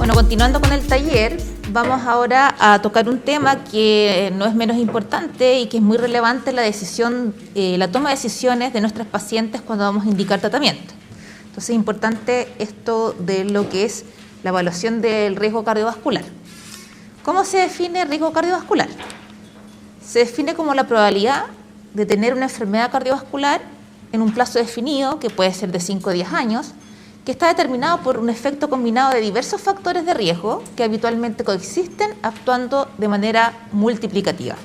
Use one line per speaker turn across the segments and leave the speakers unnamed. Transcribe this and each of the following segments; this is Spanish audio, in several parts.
Bueno, continuando con el taller, vamos ahora a tocar un tema que no es menos importante y que es muy relevante en la toma de decisiones de nuestras pacientes cuando vamos a indicar tratamiento. Entonces es importante esto de lo que es la evaluación del riesgo cardiovascular. ¿Cómo se define riesgo cardiovascular? Se define como la probabilidad de tener una enfermedad cardiovascular en un plazo definido, que puede ser de 5 a 10 años, que está determinado por un efecto combinado de diversos factores de riesgo que habitualmente coexisten actuando de manera multiplicativa.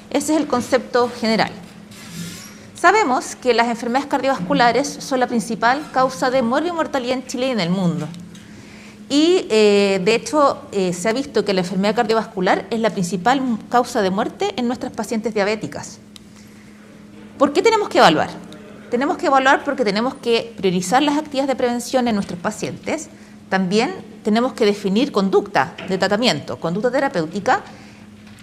Ese es el concepto general. Sabemos que las enfermedades cardiovasculares son la principal causa de muerte y mortalidad en Chile y en el mundo. Y de hecho se ha visto que la enfermedad cardiovascular es la principal causa de muerte en nuestras pacientes diabéticas. ¿Por qué tenemos que evaluar? Tenemos que evaluar porque tenemos que priorizar las actividades de prevención en nuestros pacientes. También tenemos que definir conducta de tratamiento, conducta terapéutica,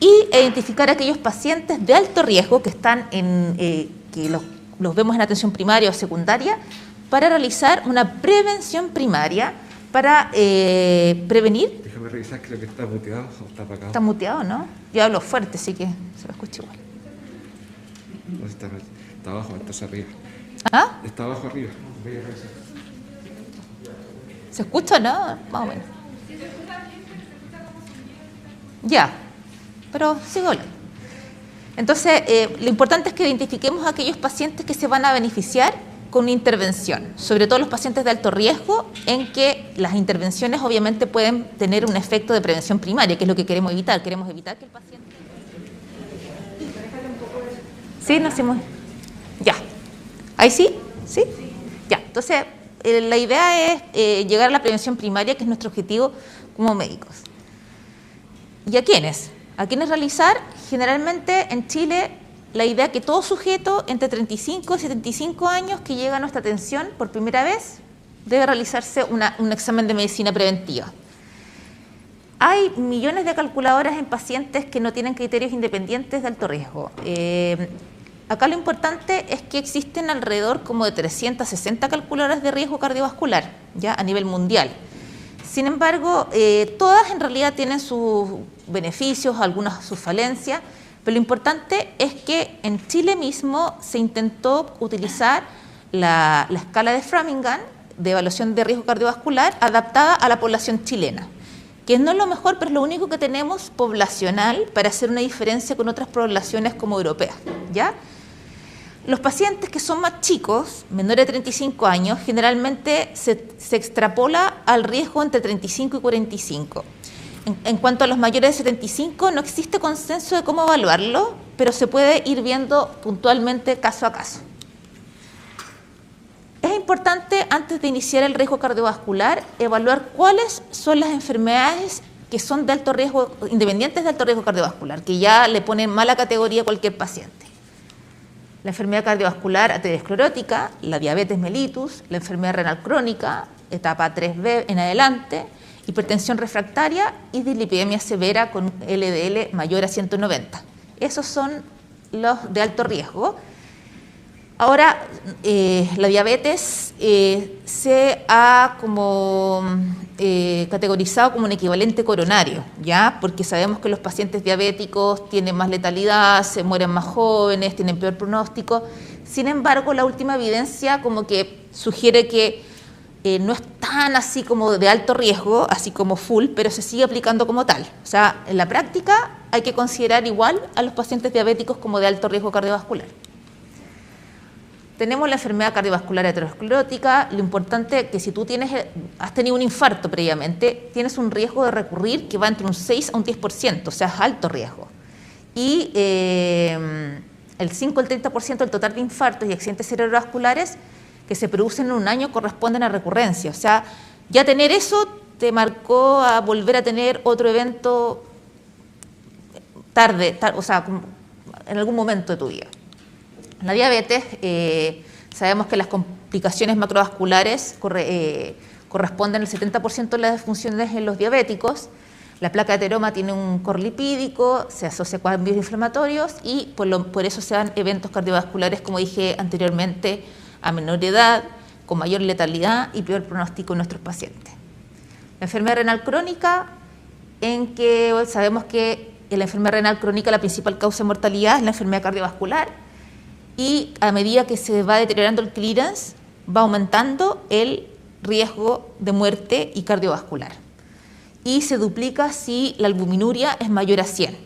y identificar a aquellos pacientes de alto riesgo que están que los vemos en atención primaria o secundaria, para realizar una prevención primaria para prevenir.
Déjame revisar, creo que está muteado o está apagado.
Está muteado, ¿no? Yo hablo fuerte, así que se lo escucho igual.
No, está abajo, está arriba.
¿Ah?
Está abajo arriba. Voy a revisar.
¿Se escucha, no? Más o menos. Ya, pero sigo hablando. Entonces, lo importante es que identifiquemos a aquellos pacientes que se van a beneficiar con una intervención, sobre todo los pacientes de alto riesgo, en que las intervenciones obviamente pueden tener un efecto de prevención primaria, que es lo que queremos evitar. Queremos evitar que el paciente... Sí, no hacemos... Ya. ¿Ahí sí? ¿Sí? Ya. Entonces, la idea es llegar a la prevención primaria, que es nuestro objetivo como médicos. ¿Y a quiénes? ¿A quiénes realizar? Generalmente en Chile, la idea es que todo sujeto entre 35 y 75 años que llega a nuestra atención por primera vez debe realizarse un examen de medicina preventiva. Hay millones de calculadoras en pacientes que no tienen criterios independientes de alto riesgo. Acá lo importante es que existen alrededor como de 360 calculadoras de riesgo cardiovascular, ya a nivel mundial. Sin embargo, todas en realidad tienen sus beneficios, algunas sus falencias, pero lo importante es que en Chile mismo se intentó utilizar la escala de Framingham de evaluación de riesgo cardiovascular adaptada a la población chilena, que no es lo mejor, pero es lo único que tenemos poblacional para hacer una diferencia con otras poblaciones como europeas, ¿ya? Los pacientes que son más chicos, menores de 35 años, generalmente se extrapola al riesgo entre 35 y 45. En cuanto a los mayores de 75, no existe consenso de cómo evaluarlo, pero se puede ir viendo puntualmente caso a caso. Es importante, antes de iniciar el riesgo cardiovascular, evaluar cuáles son las enfermedades que son de alto riesgo, independientes de alto riesgo cardiovascular, que ya le ponen mala categoría a cualquier paciente. La enfermedad cardiovascular aterosclerótica, la diabetes mellitus, la enfermedad renal crónica, etapa 3B en adelante, hipertensión refractaria y dislipidemia severa con LDL mayor a 190. Esos son los de alto riesgo. Ahora, la diabetes se ha categorizado como un equivalente coronario, ¿ya? Porque sabemos que los pacientes diabéticos tienen más letalidad, se mueren más jóvenes, tienen peor pronóstico. Sin embargo, la última evidencia como que sugiere que no es tan así como de alto riesgo, así como full, pero se sigue aplicando como tal. O sea, en la práctica hay que considerar igual a los pacientes diabéticos como de alto riesgo cardiovascular. Tenemos la enfermedad cardiovascular aterosclerótica. Lo importante es que si tú has tenido un infarto previamente, tienes un riesgo de recurrir que va entre un 6 a un 10%, o sea, es alto riesgo. Y el 5 al 30% del total de infartos y accidentes cerebrovasculares que se producen en un año corresponden a recurrencia. O sea, ya tener eso te marcó a volver a tener otro evento o sea, en algún momento de tu vida. La diabetes, sabemos que las complicaciones macrovasculares corresponden al 70% de las disfunciones en los diabéticos. La placa de ateroma tiene un core lipídico, se asocia con cambios inflamatorios y por eso se dan eventos cardiovasculares, como dije anteriormente, a menor edad, con mayor letalidad y peor pronóstico en nuestros pacientes. La enfermedad renal crónica, en que sabemos que en la enfermedad renal crónica la principal causa de mortalidad es la enfermedad cardiovascular, y a medida que se va deteriorando el clearance, va aumentando el riesgo de muerte y cardiovascular. Y se duplica si la albuminuria es mayor a 100.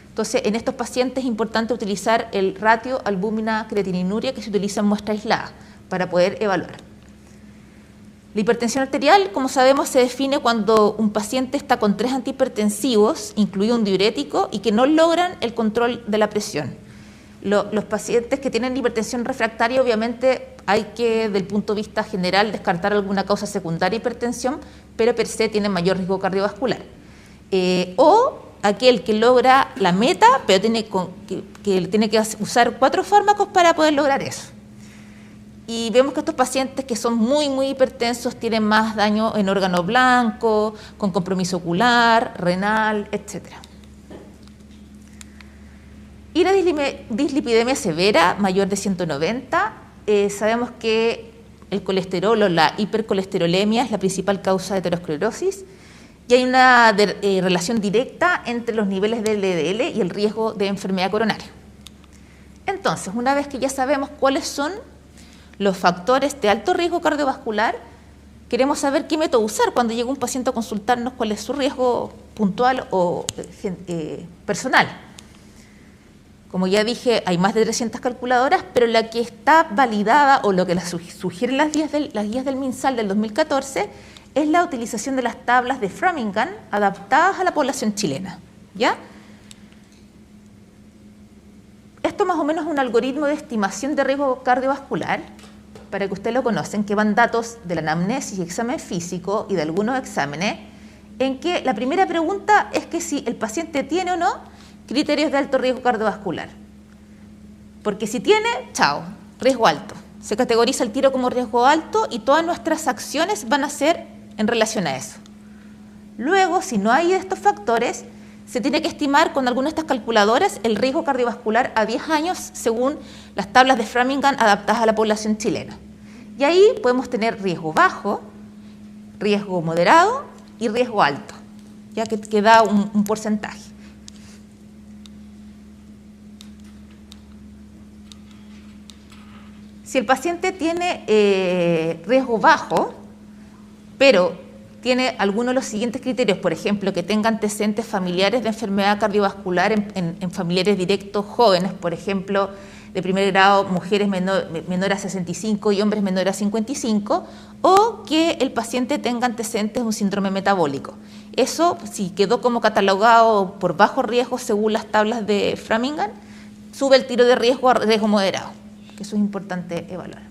Entonces, en estos pacientes es importante utilizar el ratio albúmina-creatininuria que se utiliza en muestra aislada para poder evaluar. La hipertensión arterial, como sabemos, se define cuando un paciente está con 3 antihipertensivos, incluido un diurético, y que no logran el control de la presión. Los pacientes que tienen hipertensión refractaria, obviamente hay que, desde el punto de vista general, descartar alguna causa secundaria de hipertensión, pero per se tienen mayor riesgo cardiovascular. O aquel que logra la meta, pero tiene que usar 4 fármacos para poder lograr eso. Y vemos que estos pacientes que son muy hipertensos tienen más daño en órgano blanco, con compromiso ocular, renal, etc. Y la dislipidemia severa, mayor de 190, sabemos que el colesterol o la hipercolesterolemia es la principal causa de aterosclerosis, y hay una relación directa entre los niveles de LDL y el riesgo de enfermedad coronaria. Entonces, una vez que ya sabemos cuáles son los factores de alto riesgo cardiovascular, queremos saber qué método usar cuando llega un paciente a consultarnos, cuál es su riesgo puntual o personal. Como ya dije, hay más de 300 calculadoras, pero la que está validada o lo que sugieren las guías del MinSal del 2014 es la utilización de las tablas de Framingham adaptadas a la población chilena, ¿ya? Esto más o menos es un algoritmo de estimación de riesgo cardiovascular, para que ustedes lo conocen, que van datos de la anamnesis y examen físico y de algunos exámenes, en que la primera pregunta es que si el paciente tiene o no criterios de alto riesgo cardiovascular. Porque si tiene, chao, riesgo alto. Se categoriza el tiro como riesgo alto y todas nuestras acciones van a ser en relación a eso. Luego, si no hay estos factores, se tiene que estimar con alguna de estas calculadoras el riesgo cardiovascular a 10 años según las tablas de Framingham adaptadas a la población chilena. Y ahí podemos tener riesgo bajo, riesgo moderado y riesgo alto, ya que da un porcentaje. Si el paciente tiene riesgo bajo, pero tiene alguno de los siguientes criterios, por ejemplo, que tenga antecedentes familiares de enfermedad cardiovascular en familiares directos jóvenes, por ejemplo, de primer grado, mujeres menores a 65 y hombres menores a 55, o que el paciente tenga antecedentes de un síndrome metabólico. Eso, si quedó como catalogado por bajo riesgo según las tablas de Framingham, sube el tiro de riesgo a riesgo moderado. Eso es importante evaluar.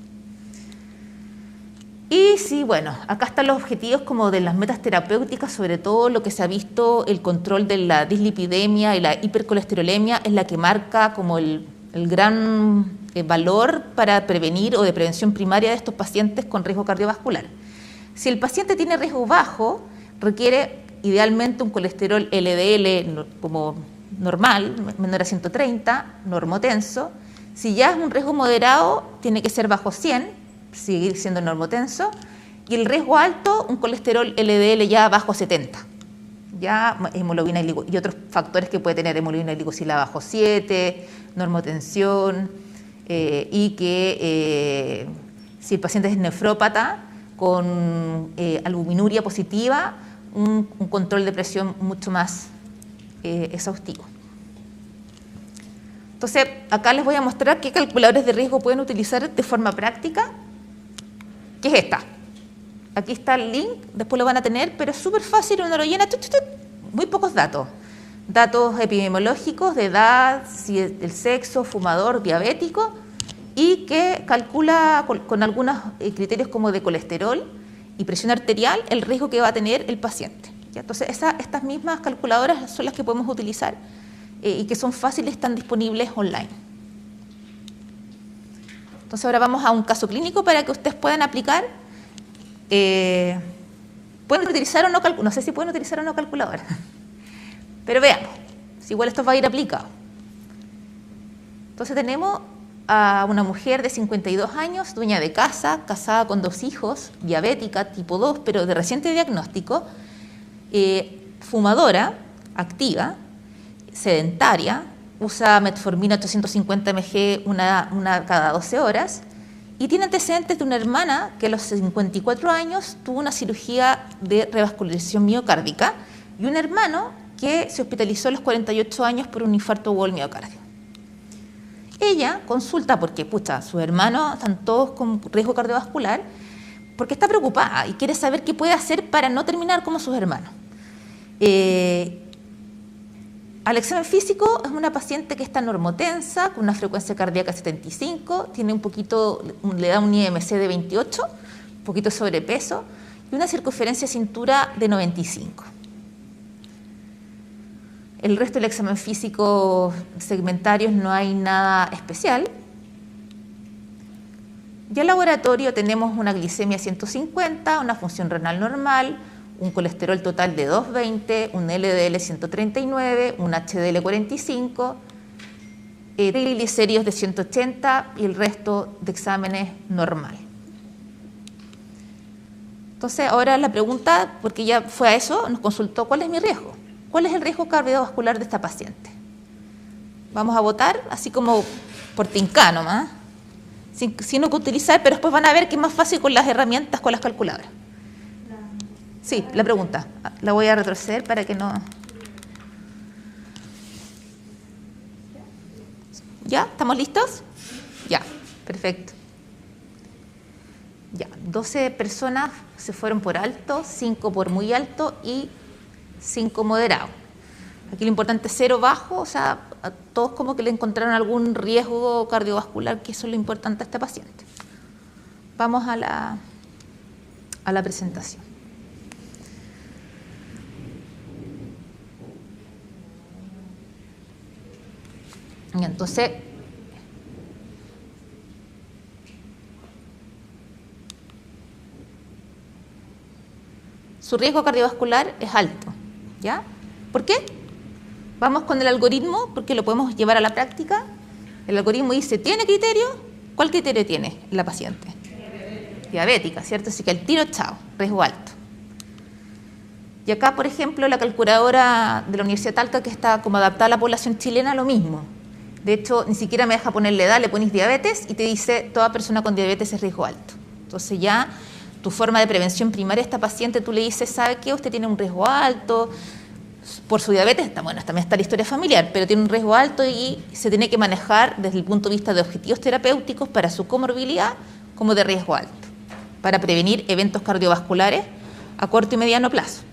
Y sí, bueno, acá están los objetivos como de las metas terapéuticas, sobre todo lo que se ha visto, el control de la dislipidemia y la hipercolesterolemia es la que marca como el gran valor para prevenir o de prevención primaria de estos pacientes con riesgo cardiovascular. Si el paciente tiene riesgo bajo, requiere idealmente un colesterol LDL como normal, menor a 130, normotenso. Si ya es un riesgo moderado, tiene que ser bajo 100, seguir siendo normotenso, y el riesgo alto, un colesterol LDL ya bajo 70, ya hemoglobina y otros factores que puede tener hemoglobina glicosilada bajo 7, normotensión, y que si el paciente es nefrópata con albuminuria positiva, un control de presión mucho más exhaustivo. Entonces, acá les voy a mostrar qué calculadores de riesgo pueden utilizar de forma práctica, que es esta. Aquí está el link, después lo van a tener, pero es súper fácil, uno lo llena, muy pocos datos. Datos epidemiológicos de edad, si el sexo, fumador, diabético, y que calcula con algunos criterios como de colesterol y presión arterial el riesgo que va a tener el paciente. ¿Ya? Entonces, estas mismas calculadoras son las que podemos utilizar y que son fáciles, están disponibles online. Entonces ahora vamos a un caso clínico para que ustedes puedan aplicar. Pueden utilizar o no, no sé si pueden utilizar o no calculadora, pero veamos, si igual esto va a ir aplicado. Entonces tenemos a una mujer de 52 años, dueña de casa, casada con 2 hijos, diabética tipo 2, pero de reciente diagnóstico, fumadora, activa, sedentaria, usa metformina 850 mg una cada 12 horas y tiene antecedentes de una hermana que a los 54 años tuvo una cirugía de revascularización miocárdica y un hermano que se hospitalizó a los 48 años por un infarto agudo del miocardio. Ella consulta porque, pucha, sus hermanos están todos con riesgo cardiovascular porque está preocupada y quiere saber qué puede hacer para no terminar como sus hermanos. Al examen físico es una paciente que está normotensa, con una frecuencia cardíaca 75, tiene le da un IMC de 28, un poquito de sobrepeso y una circunferencia de cintura de 95. El resto del examen físico segmentarios no hay nada especial. Ya en laboratorio tenemos una glicemia 150, una función renal normal, un colesterol total de 220, un LDL 139, un HDL 45, triglicéridos de 180 y el resto de exámenes normal. Entonces ahora la pregunta, porque ya fue a eso, nos consultó ¿cuál es mi riesgo? ¿Cuál es el riesgo cardiovascular de esta paciente? Vamos a votar así como por tinca nomás, sin utilizar, pero después van a ver que es más fácil con las herramientas, con las calculadoras. Sí, la pregunta. La voy a retroceder para que no... ¿Ya? ¿Estamos listos? Ya, perfecto. Ya, 12 personas se fueron por alto, 5 por muy alto y 5 moderado. Aquí lo importante es 0 bajo, o sea, a todos como que le encontraron algún riesgo cardiovascular, que eso es lo importante a esta paciente. Vamos a la presentación. Y entonces, su riesgo cardiovascular es alto, ¿ya? ¿Por qué? Vamos con el algoritmo, porque lo podemos llevar a la práctica. El algoritmo dice, ¿tiene criterio? ¿Cuál criterio tiene la paciente? Diabética, ¿cierto? Así que al tiro, chao, riesgo alto. Y acá, por ejemplo, la calculadora de la Universidad de Talca, que está como adaptada a la población chilena, lo mismo. De hecho, ni siquiera me deja ponerle edad, le pones diabetes y te dice, toda persona con diabetes es riesgo alto. Entonces ya tu forma de prevención primaria a esta paciente, tú le dices, ¿sabe qué? Usted tiene un riesgo alto, por su diabetes, bueno, también está la historia familiar, pero tiene un riesgo alto y se tiene que manejar desde el punto de vista de objetivos terapéuticos para su comorbilidad como de riesgo alto, para prevenir eventos cardiovasculares a corto y mediano plazo.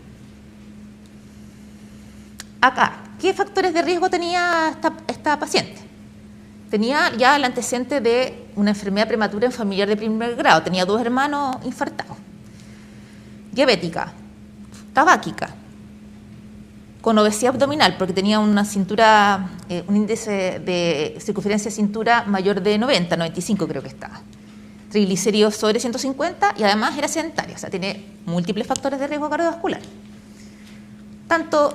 Acá, ¿qué factores de riesgo tenía esta paciente? Tenía ya el antecedente de una enfermedad prematura en familiar de primer grado, tenía 2 hermanos infartados. Diabética, tabáquica, con obesidad abdominal, porque tenía una cintura, un índice de circunferencia de cintura mayor de 90, 95 creo que estaba. Triglicéridos sobre 150 y además era sedentaria, o sea, tiene múltiples factores de riesgo cardiovascular.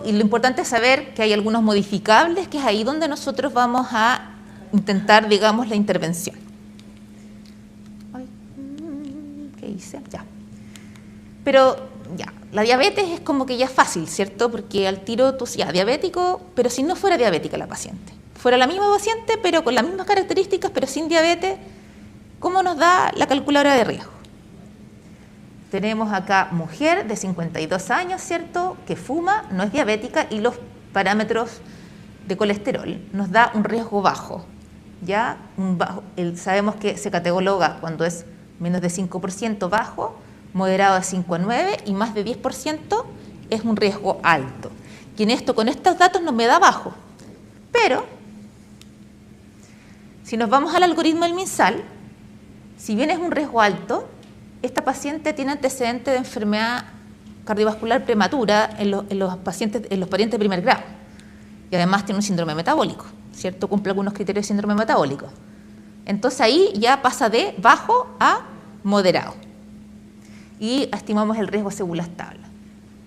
Y lo importante es saber que hay algunos modificables, que es ahí donde nosotros vamos a intentar, digamos, la intervención. ¿Qué hice? Ya. Pero ya, la diabetes es como que ya es fácil, ¿cierto? Porque al tiro tú ya diabético, pero si no fuera diabética la paciente, fuera la misma paciente, pero con las mismas características, pero sin diabetes, ¿cómo nos da la calculadora de riesgo? Tenemos acá mujer de 52 años, ¿cierto? Que fuma, no es diabética y los parámetros de colesterol nos da un riesgo bajo. Ya sabemos que se cataloga cuando es menos de 5% bajo, moderado de 5 a 9 y más de 10% es un riesgo alto. Y con estos datos no me da bajo. Pero, si nos vamos al algoritmo del MinSal, si bien es un riesgo alto, esta paciente tiene antecedentes de enfermedad cardiovascular prematura en los parientes de primer grado. Y además tiene un síndrome metabólico, ¿cierto? Cumple algunos criterios de síndrome metabólico. Entonces ahí ya pasa de bajo a moderado. Y estimamos el riesgo según las tablas.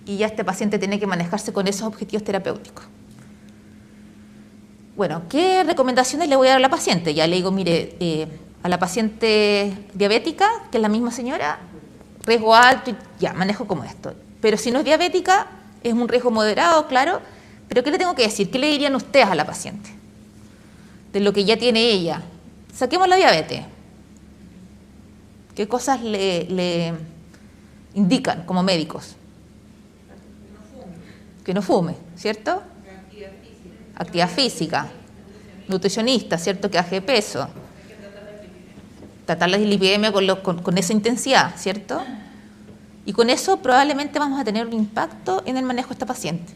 Y ya este paciente tiene que manejarse con esos objetivos terapéuticos. Bueno, ¿qué recomendaciones le voy a dar a la paciente? Ya le digo, mire, a la paciente diabética, que es la misma señora, riesgo alto, y ya, manejo como esto. Pero si no es diabética, es un riesgo moderado, claro, pero ¿qué le tengo que decir? ¿Qué le dirían ustedes a la paciente? De lo que ya tiene ella. Saquemos la diabetes. ¿Qué cosas le indican como médicos? Que no fume, ¿cierto? Actividad física. Nutricionista, ¿cierto? Que baje de peso. Tratar la dislipidemia con esa intensidad, ¿cierto? Y con eso probablemente vamos a tener un impacto en el manejo de esta paciente.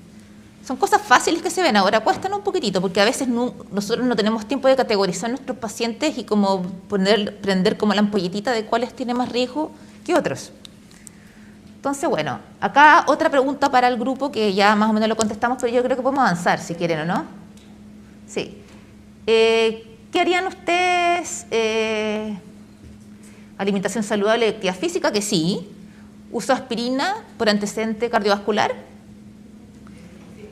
Son cosas fáciles que se ven, ahora cuestan un poquitito, porque a veces nosotros no tenemos tiempo de categorizar nuestros pacientes y como prender como la ampolletita de cuáles tienen más riesgo que otros. Entonces, bueno, acá otra pregunta para el grupo que ya más o menos lo contestamos, pero yo creo que podemos avanzar si quieren o no. Sí. ¿Qué harían ustedes? Alimentación saludable y actividad física, que sí. Uso de aspirina por antecedente cardiovascular.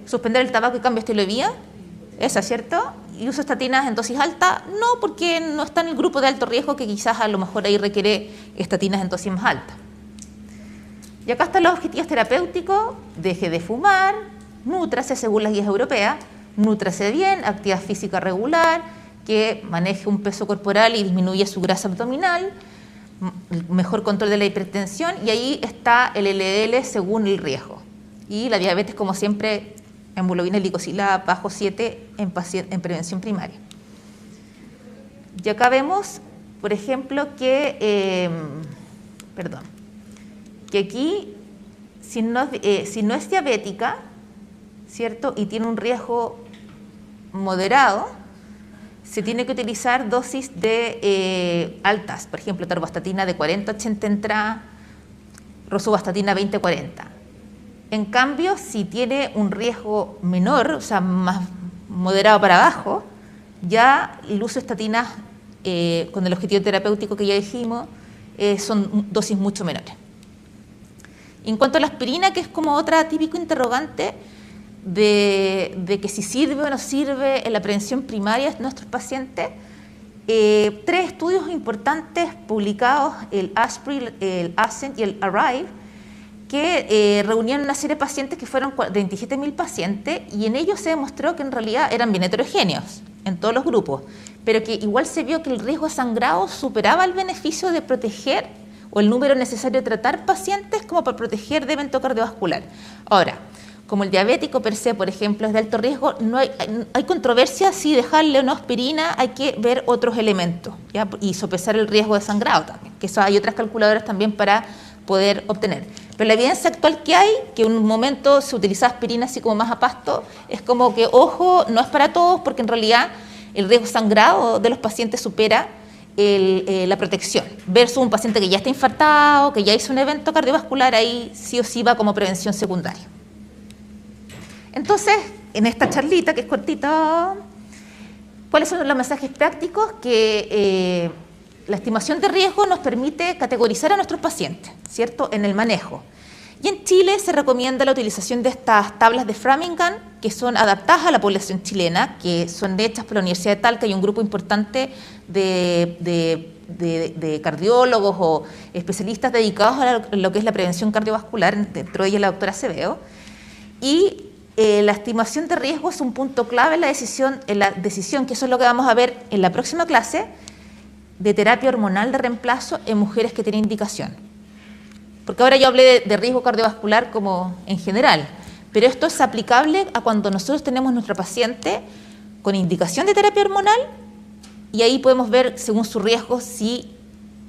Suspender el tabaco y cambio de estilo de vida. Esa, ¿cierto? Y uso de estatinas en dosis alta. No, porque no está en el grupo de alto riesgo que quizás a lo mejor ahí requiere estatinas en dosis más alta. Y acá están los objetivos terapéuticos. Deje de fumar, nútrase según las guías europeas, nútrase bien, actividad física regular, que maneje un peso corporal y disminuya su grasa abdominal, mejor control de la hipertensión, y ahí está el LDL según el riesgo. Y la diabetes, como siempre, hemoglobina glicosilada bajo 7 en prevención primaria. Y acá vemos, por ejemplo, que aquí, si no es diabética, ¿cierto? Y tiene un riesgo moderado, se tiene que utilizar dosis de altas, por ejemplo, atorvastatina de 40-80 entrada, rosuvastatina 20-40. En cambio, si tiene un riesgo menor, o sea, más moderado para abajo, ya el uso de estatinas con el objetivo terapéutico que ya dijimos, son dosis mucho menores. En cuanto a la aspirina, que es como otra típico interrogante de que si sirve o no sirve en la prevención primaria de nuestros pacientes, 3 estudios importantes publicados, el ASPRI, el ASCENT y el ARRIVE, que reunían una serie de pacientes que fueron 27.000 pacientes, y en ellos se demostró que en realidad eran bien heterogéneos en todos los grupos, pero que igual se vio que el riesgo de sangrado superaba el beneficio de proteger o el número necesario de tratar pacientes como para proteger de evento cardiovascular. Ahora, como el diabético per se, por ejemplo, es de alto riesgo, no hay controversia si dejarle o no aspirina, hay que ver otros elementos, ¿ya? Y sopesar el riesgo de sangrado también, que eso hay otras calculadoras también para poder obtener. Pero la evidencia actual que hay, que en un momento se utiliza aspirina así como más a pasto, es como que, ojo, no es para todos, porque en realidad el riesgo de sangrado de los pacientes supera la protección, versus un paciente que ya está infartado, que ya hizo un evento cardiovascular, ahí sí o sí va como prevención secundaria. Entonces, en esta charlita, que es cortita, ¿cuáles son los mensajes prácticos? Que la estimación de riesgo nos permite categorizar a nuestros pacientes, ¿cierto?, en el manejo. Y en Chile se recomienda la utilización de estas tablas de Framingham, que son adaptadas a la población chilena, que son hechas por la Universidad de Talca y un grupo importante de cardiólogos o especialistas dedicados a lo que es la prevención cardiovascular, dentro de ellas la doctora Acevedo. Y la estimación de riesgo es un punto clave en la decisión, que eso es lo que vamos a ver en la próxima clase, de terapia hormonal de reemplazo en mujeres que tienen indicación. Porque ahora yo hablé de riesgo cardiovascular como en general, pero esto es aplicable a cuando nosotros tenemos nuestro paciente con indicación de terapia hormonal, y ahí podemos ver según su riesgo si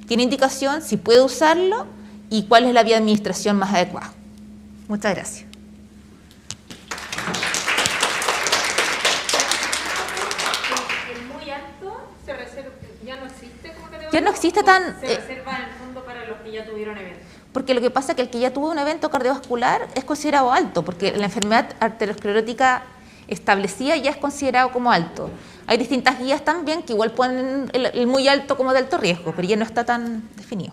tiene indicación, si puede usarlo y cuál es la vía de administración más adecuada. Muchas gracias. Ya no existe tan...
Se reserva en el fondo para los que ya tuvieron eventos.
Porque lo que pasa es que el que ya tuvo un evento cardiovascular es considerado alto, porque la enfermedad arteriosclerótica establecida ya es considerado como alto. Hay distintas guías también que igual ponen el muy alto como de alto riesgo, pero ya no está tan definido.